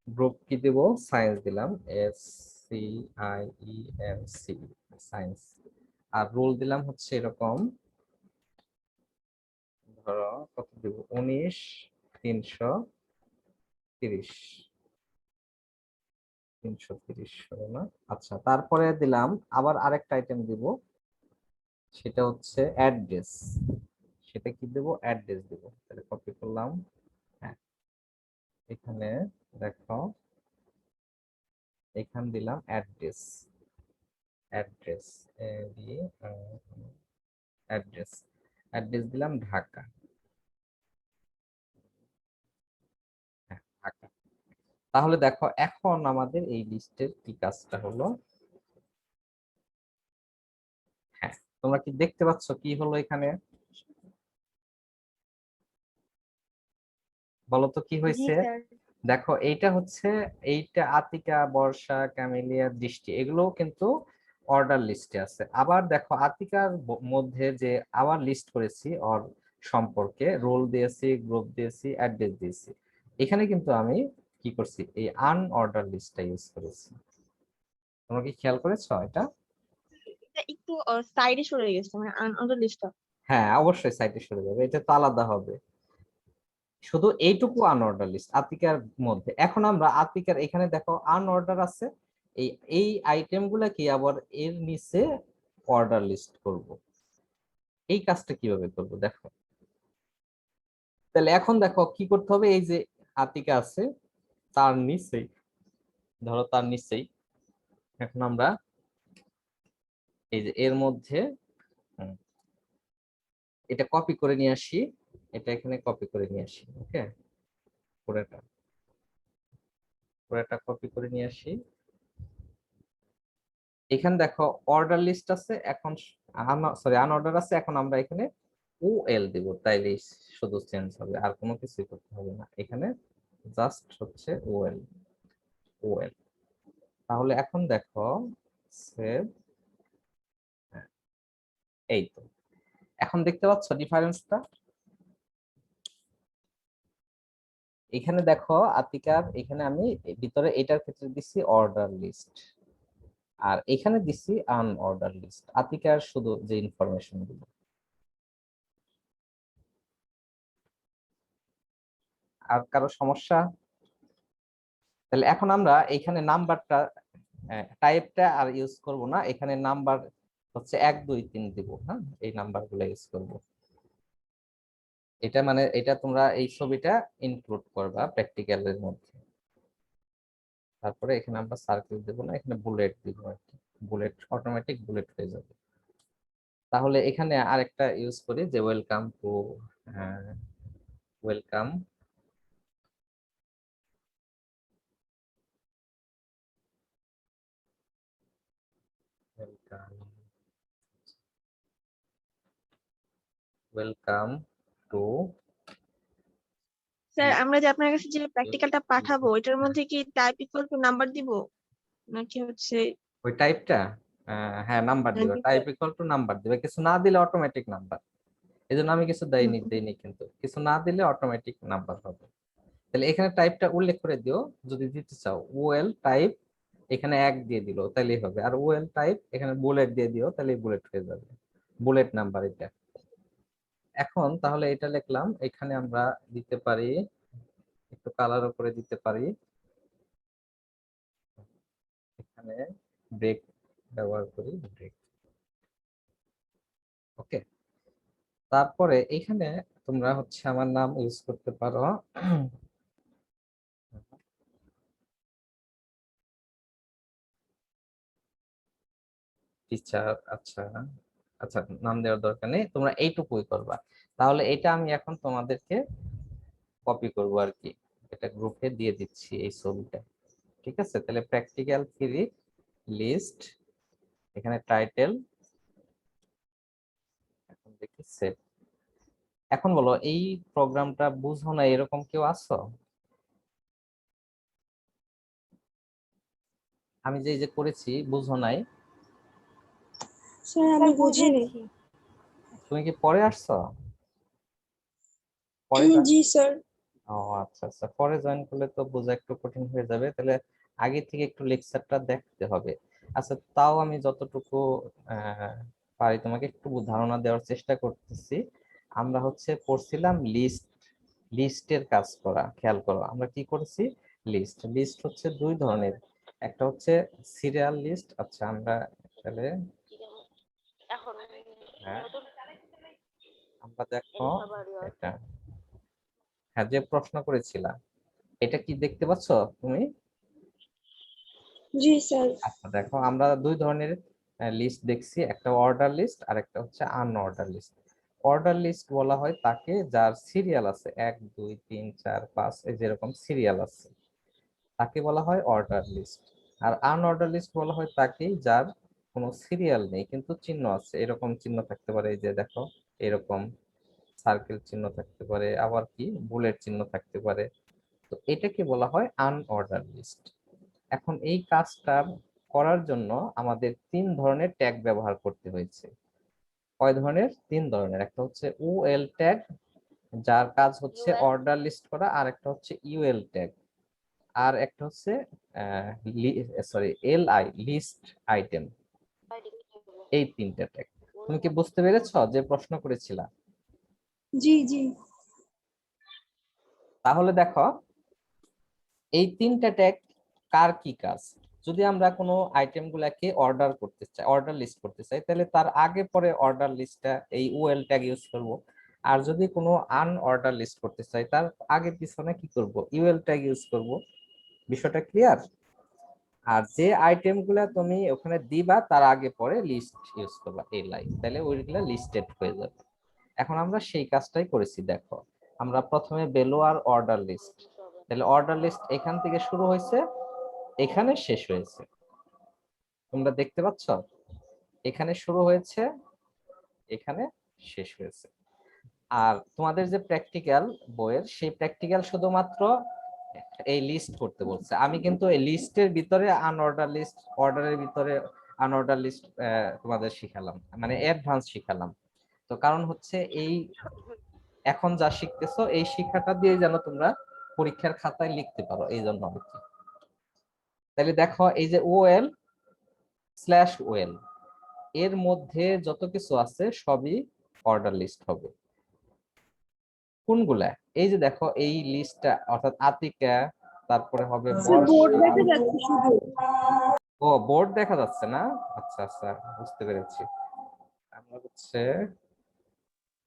গ্রুপ কি দেব, সায়েন্স দিলাম, SCIENC, সায়েন্স। আর রোল দিলাম হচ্ছে এরকম, ধরো কত দিব, 19 330, 330 হলো না। আচ্ছা তারপরে দিলাম আবার আরেকটা আইটেম দিব, সেটা হচ্ছে অ্যাড্রেস, সেটা কি দেব, অ্যাড্রেস দেব। তাহলে কপি করলাম, হ্যাঁ এখানে দেখো এখান দিলাম অ্যাড্রেস, অ্যাড্রেস দিয়ে অ্যাড্রেস, অ্যাড্রেস দিলাম ঢাকা, হ্যাঁ ঢাকা। তাহলে দেখো এখন আমাদের এই লিস্টের কি কাজটা হলো, হ্যাঁ তোমরা কি দেখতে পাচ্ছ কি হলো এখানে, বলো তো কি জি হয়েছে? স্যার। দেখো এইটা হচ্ছে, এইটা আতিকা, বর্ষা, ক্যামেলিয়া, দৃষ্টি, এগুলো কিন্তু অর্ডার লিস্টে আছে। আবার দেখো আতিকার মধ্যে যে আবার লিস্ট করেছি ওর সম্পর্কে, রোল দিয়েছি, গ্রুপ দিয়েছি, অ্যাড্রেস দিয়েছি, এখানে কিন্তু আমি কি করছি, এই আনঅর্ডার লিস্টটা ইউজ করেছি। তোমরা কি খেয়াল করেছো এটা? এটা একটু সাইডে সরে গেছে মানে আনঅর্ডার লিস্টটা। হ্যাঁ অবশ্যই সাইটে সরে যাবে, এটা তো আলাদা হবে, শুধু এইটুকু আনঅর্ডার লিস্ট আতিকার মধ্যে। এখন আমরা আতিকার এখানে দেখো আনঅর্ডার আছে, এই এই আইটেম গুলা কি আবার এর নিচে অর্ডার লিস্ট করব। এই কাজটা কিভাবে করব দেখো, তাহলে এখন দেখো কি করতে হবে, এই যে আতিকা আছে তার নিচেই, ধরো তার নিচেই এখন আমরা এই যে এর মধ্যে হুম, এটা কপি করে নিয়ে আসি, এটা এখানে কপি করে নিয়ে আসি। ওকে, পুরোটা পুরোটা কপি করে নিয়ে আসি। এখানে দেখো অর্ডার লিস্ট আছে, এখন সরি আনঅর্ডার আছে, এখন আমরা এখানে ওএল দিব, তাইলে শুধু চেঞ্জ হবে, আর কোনো কিছু করতে হবে না। এখানে জাস্ট হচ্ছে ওএল ওএল। তাহলে এখন দেখো সেভ, এই তো এখন দেখতে পাচ্ছ ডিফারেন্সটা। এখানে দেখো আতিকার, এখানে আমি ভিতরে এটার ক্ষেত্রে দিচ্ছি অর্ডার লিস্ট, আর এখানে দিচ্ছি আনঅর্ডার লিস্ট। আতিকার শুধু যে ইনফরমেশন গুলো। আর কারো সমস্যা? তাহলে এখন আমরা এখানে নাম্বারটা, টাইপটা আর ইউজ করব না, এখানে নাম্বার হচ্ছে 1 2 3 দিব। হ্যাঁ, এই নাম্বারগুলো ইউজ করব। এটা মানে এটা তোমরা এই ছবিটা ইনক্লুড করবা প্র্যাকটিক্যালের মধ্যে। তারপরে এখানে আমরা সার্কেল দেব না, এখানে বুলেট দিব আর কি। বুলেট, অটোমেটিক বুলেট হয়ে যাবে। তাহলে এখানে আরেকটা ইউজ করি যে welcome to, welcome welcome welcome to. Sir আমরা যে আপনার কাছে যে প্র্যাকটিক্যালটা পাঠাবো এটার মধ্যে কি টাইপ ইকুয়াল টু নাম্বার দিব নাকি হচ্ছে? ওই টাইপটা, হ্যাঁ নাম্বার দিবে, টাইপ ইকুয়াল টু নাম্বার দিবে, কিছু না দিলে অটোমেটিক নাম্বার। এই জন্য আমি কিছু দেইনি, কিন্তু কিছু না দিলে অটোমেটিক নাম্বার হবে। তাহলে এখানে টাইপটা উল্লেখ করে দিও যদি দিতে চাও। ওএল টাইপ এখানে 1 দিয়ে দিলো তাহলেই হবে, আর ওএল টাইপ এখানে বুলেট দিয়ে দিও তাহলে বুলেট হয়ে যাবে, বুলেট নাম্বার এটা। এখন তাহলে এটা লিখলাম, এখানে আমরা দিতে পারি একটু কালার উপরে দিতে পারি, এখানে ব্রেক ব্যবহার করি, ব্রেক। ওকে, তারপরে এখানে তোমরা হচ্ছে আমার নাম ইউজ করতে পারো। টিচার, আচ্ছা আচ্ছা, নাম দেওয়ার দরকার নেই, তোমরা এইটুকুই করবা। তাহলে এটা আমি এখন তোমাদেরকে কপি করব আর কি, এটা গ্রুপে দিয়ে দিচ্ছি এই ছবিটা। ঠিক আছে, তাহলে প্র্যাকটিক্যাল 3 লিস্ট, এখানে টাইটেল, এখন দেখি সেভ। এখন বলো এই প্রোগ্রামটা বুঝো না এরকম কেউ আছো? আমি যে করেছি বুঝো নাই? স্যার আমি স্যার বুঝিনি। বুঝেছি। তুমি কি পরে আসছো? পরে জি স্যার। ও আচ্ছা আচ্ছা, পরে জয়েন করলে তো বোঝা একটু কঠিন হয়ে যাবে, তাহলে আগে থেকে একটু লেকচারটা দেখতে হবে। আচ্ছা, তাও আমি যতটুকু পারি তোমাকে একটু ধারণা দেওয়ার চেষ্টা করতেছি। আমরা হচ্ছে পড়ছিলাম লিস্টের কাজ করা। খেয়াল করো আমরা কি করেছি, লিস্ট হচ্ছে 2 ধরনের, একটা হচ্ছে সিরিয়াল লিস্ট। আচ্ছা আমরা তাহলে, হ্যাঁ আমরা দেখো এটা, হ্যাঁ যে প্রশ্ন করেছিলাম এটা কি দেখতে পাচ্ছ তুমি? জি স্যার। আচ্ছা দেখো, আমরা 2 ধরনের লিস্ট দেখছি, একটা অর্ডার লিস্ট আর একটা হচ্ছে আনঅর্ডার লিস্ট। অর্ডার লিস্ট বলা হয় তাকে যার সিরিয়াল আছে 1 2 3 4 5, এই যেরকম সিরিয়াল আছে তাকে বলা হয় অর্ডার লিস্ট। আর আনঅর্ডার লিস্ট বলা হয় তাকে যার কোনো সিরিয়াল নেই কিন্তু চিহ্ন আছে, এরকম চিহ্ন থাকতে পারে, এই যে দেখো এরকম সার্কেল চিহ্ন থাকতে পারে, আবার কি বুলেট চিহ্ন থাকতে পারে। তো এটাকে বলা হয় আনঅর্ডার লিস্ট। এখন এই কাজটা করার জন্য আমাদের 3 ধরনের ট্যাগ ব্যবহার করতে হয়েছে। কয় ধরনের? 3 ধরনের। একটা হচ্ছে ওএল ট্যাগ, যার কাজ হচ্ছে অর্ডার লিস্ট করা, আর একটা হচ্ছে ইউএল ট্যাগ, আর একটা হচ্ছে এলআই লিস্ট আইটেম। এই 3টা ট্যাগ তুমি কি বুঝতে পেরেছো যে প্রশ্ন করেছিলা? জি জি। তাহলে দেখো এই 3টা ট্যাগ কার কি কাজ। যদি আমরা কোনো আইটেম গুলাকে অর্ডার করতে চাই, অর্ডার লিস্ট করতে চাই, তাহলে তার আগে পরে অর্ডার লিস্টটা এই ওএল ট্যাগ ইউজ করব। আর যদি কোনো আনঅর্ডার লিস্ট করতে চাই তার আগে পিছনে কি করব, ইউএল ট্যাগ ইউজ করব। বিষয়টা ক্লিয়ার? আর যে আইটেম গুলা তুমি ওখানে দিবা তার আগে পরে লিস্ট ইউজ করবা, এই লাইন, তাহলে ওইগুলা লিস্টেড হয়ে যাবে। এখন আমরা সেই কাজটাই করেছি। দেখো আমরা প্রথমে বেলো আর অর্ডার লিস্ট, তাহলে অর্ডার লিস্ট এখান থেকে শুরু হয়েছে এখানে শেষ হয়েছে, তোমরা দেখতে পাচ্ছ? এখানে শুরু হয়েছে এখানে শেষ হয়েছে। আর তোমাদের যে প্র্যাকটিক্যাল বইয়ের সেই প্র্যাকটিক্যাল শুধুমাত্র এই লিস্ট করতে বলছে। আমি কিন্তু এই লিস্টের ভিতরে আনঅর্ডার লিস্ট, অর্ডারের ভিতরে আনঅর্ডার লিস্ট তোমাদের শিখালাম, মানে অ্যাডভান্স শিখালাম। তো কারণ হচ্ছে এই এখন যা শিখতেছো এই শিক্ষাটা দিয়ে যেন তোমরা পরীক্ষার খাতায় লিখতে পারো, এই জন্য আর কি। তাহলে দেখো এই যে ওএল স্ল্যাশ ওএল এর মধ্যে যত কিছু আছে সবই অর্ডার লিস্ট হবে। কোনগুলা? এই যে দেখো এই লিস্টটা, অর্থাৎ আতিকা, তারপরে হবে বোর্ড বর্ষা। দেখা যাচ্ছে শুধু। ও বোর্ড দেখা যাচ্ছে না, আচ্ছা আচ্ছা বুঝতে পেরেছি। আমরা হচ্ছে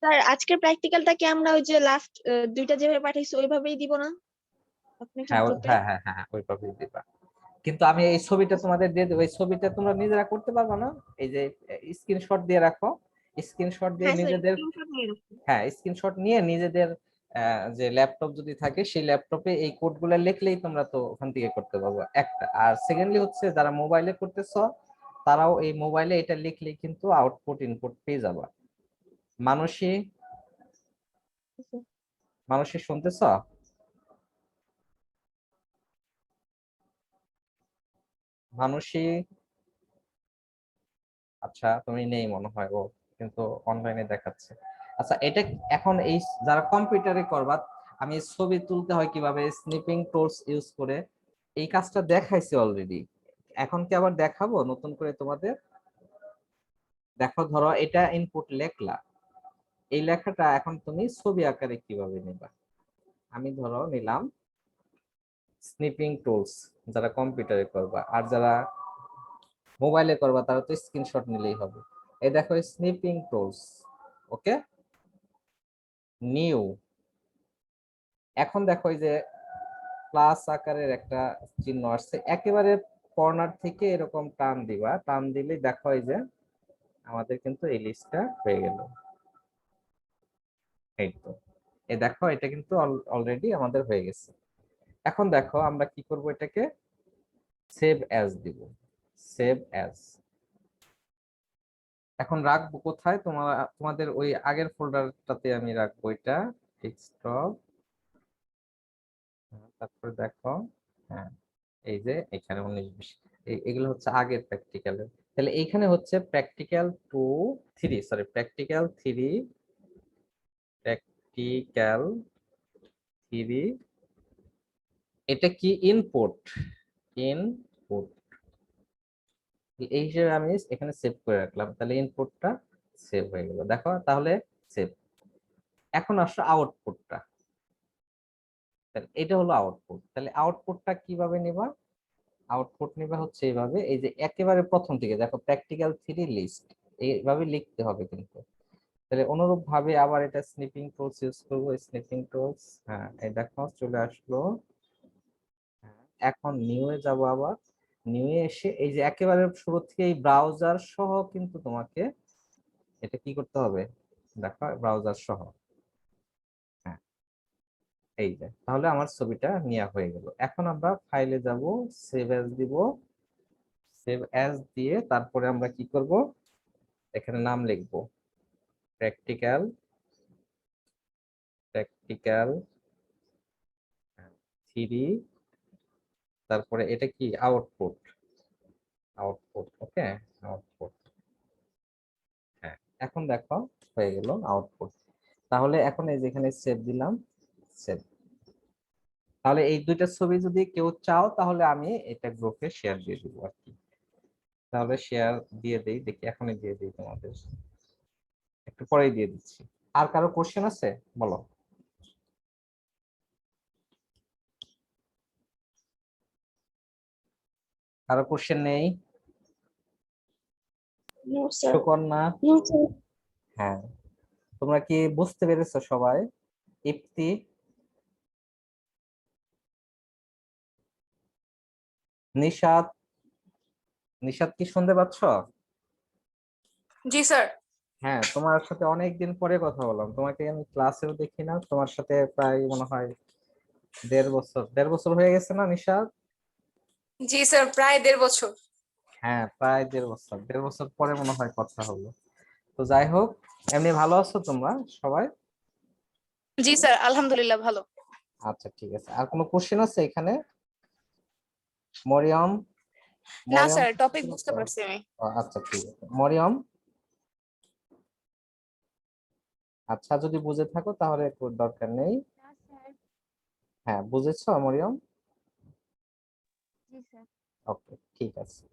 স্যার আজকের প্র্যাকটিক্যালটা কি আমরা ওই যে লাস্ট দুইটা যেভাবে পাঠাইছি ওইভাবেই দিব না আপনি কি হ্যাঁ গ্রুপে? হ্যাঁ হ্যাঁ হ্যাঁ ওইভাবেই দিবা। কিন্তু আমি এই ছবিটা তোমাদের দিয়ে দেবো, এই ছবিটা তোমরা নিজেরা করতে পারবে না? এই যে স্ক্রিনশট দিয়ে রাখো, স্ক্রিনশট দিয়ে হ্যাঁ স্যার নিজেদের, স্ক্রিনশট নিয়ে রাখুন। হ্যাঁ স্ক্রিনশট নিয়ে নিজেদের যে ল্যাপটপ যদি থাকে সেই ল্যাপটপে এই কোডগুলো লিখলেই তোমরা তো ওখান থেকে করতে পারবে একটা। আর সেকেন্ডলি হচ্ছে যারা মোবাইলে করতেছ তারাও এই মোবাইলে এটা লিখলেই কিন্তু আউটপুট ইনপুট পেয়ে যাবা। মানুষই মানুষই শুনতেছ? মানুষই, আচ্ছা তুমি নেই মনে হয়, ও কিন্তু অনলাইনে দেখাচ্ছে। আচ্ছা এটা এখন এই যারা কম্পিউটারে করবা, আমি ছবি তুলতে হয় কিভাবে স্নিপিং টুলস ইউজ করে, এই কাজটা দেখাইছি অলরেডি। এখন কি আবার দেখাবো নতুন করে তোমাদের? দেখো ধরো এটা ইনপুট লেখলা, এই লেখাটা এখন তুমি ছবি আকারে কিভাবে নেবা। আমি ধরো নিলাম স্নিপিং টুলস, যারা কম্পিউটারে করবা, আর যারা মোবাইলে করবা তারা তো স্ক্রিনশট নিলেই হবে। এই দেখো স্নিপিং টুলস, ওকে নিউ। এখন দেখো এই যে প্লাস আকারের একটা চিহ্ন আসছে, একেবারে কর্নার থেকে এরকম টান দিবা, টান দিলে দেখো এই যে আমাদের কিন্তু এই লিস্টটা হয়ে গেল। এই তো, এই দেখো এটা কিন্তু অলরেডি আমাদের হয়ে গেছে। এখন দেখো আমরা কি করব, এটাকে সেভ অ্যাজ দিব, সেভ অ্যাজ। এখন রাখবো কোথায়? তোমাদের ওই আগের ফোল্ডারটাতে আমি রাখবো এটা, ডেস্কটপ। তারপরে দেখো, হ্যাঁ এই যে এখানে 19-20 এগুলো হচ্ছে আগের প্র্যাকটিক্যালের। তাহলে এইখানে হচ্ছে প্র্যাকটিক্যাল 2-3, সরি প্র্যাকটিক্যাল 3, এটা কি ইনপুট, ইনপুট এই হিসেবে আমি এখানে সেভ করে রাখলাম। তাহলে ইনপুটটা সেভ হয়ে গেল, দেখো তাহলে সেভ। এখন আসলে আউটপুটটা, এটা হলো আউটপুট। তাহলে আউটপুটটা কিভাবে নিবা? আউটপুট নিবা হচ্ছে এইভাবে, এই যে একেবারে প্রথম থেকে দেখো প্র্যাকটিক্যাল 3 লিস্ট, এইভাবে লিখতে হবে কিন্তু। তাহলে অনুরূপ ভাবে আবার এটা স্নিপিং টুলস ইউজ করবো, স্নিপিং টুলস, হ্যাঁ এই দেখো চলে আসলো। এখন নিউ এ যাব, আবার নিউ এ এসে এই যে একেবারে শুরু থেকে এই ব্রাউজার সহ কিন্তু তোমাকে এটা কি করতে হবে, দেখো ব্রাউজার সহ। হ্যাঁ এই যে, তাহলে আমার ছবিটা নেওয়া হয়ে গেল। এখন আমরা ফাইলে যাব, সেভ অ্যাজ দিব, সেভ অ্যাজ দিয়ে তারপরে আমরা কি করব, এখানে নাম লিখবো প্র্যাকটিক্যাল, প্র্যাকটিক্যাল 3, তারপরে এটা কি আউটপুট, আউটপুট, ওকে আউটপুট। হ্যাঁ এখন দেখো হয়ে গেল আউটপুট। তাহলে এখন এই যেখানে সেভ দিলাম, সেভ। তাহলে এই দুইটা ছবি যদি কেউ চাও তাহলে আমি এটা গ্রুপে শেয়ার দিয়ে দিব আর কি। তাহলে শেয়ার দিয়ে দেই, দেখি এখনই দিয়ে দিই তোমাদের, একটু পরেই দিয়ে দিচ্ছি। আর কারো কোশ্চেন আছে বলো? কারো কোশ্চেন নেই? No sir. Sukanya, no sir. হ্যাঁ তোমরা কি বুঝতে পেরেছো সবাই? ইপ্তি, নিশাত, নিশাত কি শুনতে পাচ্ছ? জি স্যার। হ্যাঁ তোমার সাথে অনেকদিন পরে কথা বললাম, তোমাকে আমি ক্লাসেও দেখি না, তোমার সাথে প্রায় মনে হয় 1.5 বছর হয়ে গেছে না নিশাত? জি স্যার, প্রায় 1.5 বছর। হ্যাঁ প্রায় 1.5 বছর, 1.5 বছর পরে মনে হয় কথা হলো। তো যাই হোক, এমনি ভালো আছো তোমরা সবাই? জি স্যার আলহামদুলিল্লাহ ভালো। আচ্ছা ঠিক আছে, আর কোনো কোশ্চেন আছে এখানে? মরিয়ম? না মরিয়ম স্যার টপিক শুরু বুঝতে করো। পারছি আমি। আচ্ছা ঠিক আছে, মরিয়ম আচ্ছা যদি বুঝে থাকো তাহলে একটু দরকার নেই। হ্যাঁ বুঝেছো মরিয়ম? জি স্যার। ওকে ঠিক আছে।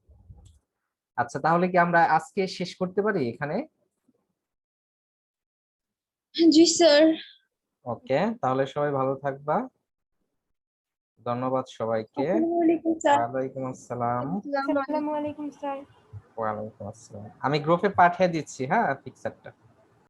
আচ্ছা তাহলে কি আমরা আজকে শেষ করতে পারি এখানে? জি স্যার। ওকে তাহলে সবাই ভালো থাকবা, ধন্যবাদ সবাইকে। আসসালামু আলাইকুম স্যার। ওয়ালাইকুম আসসালাম। আসসালামু আলাইকুম স্যার। ওয়ালাইকুম আসসালাম। আমি গ্রুপে পাঠিয়ে দিচ্ছি হ্যাঁ পিকচারটা।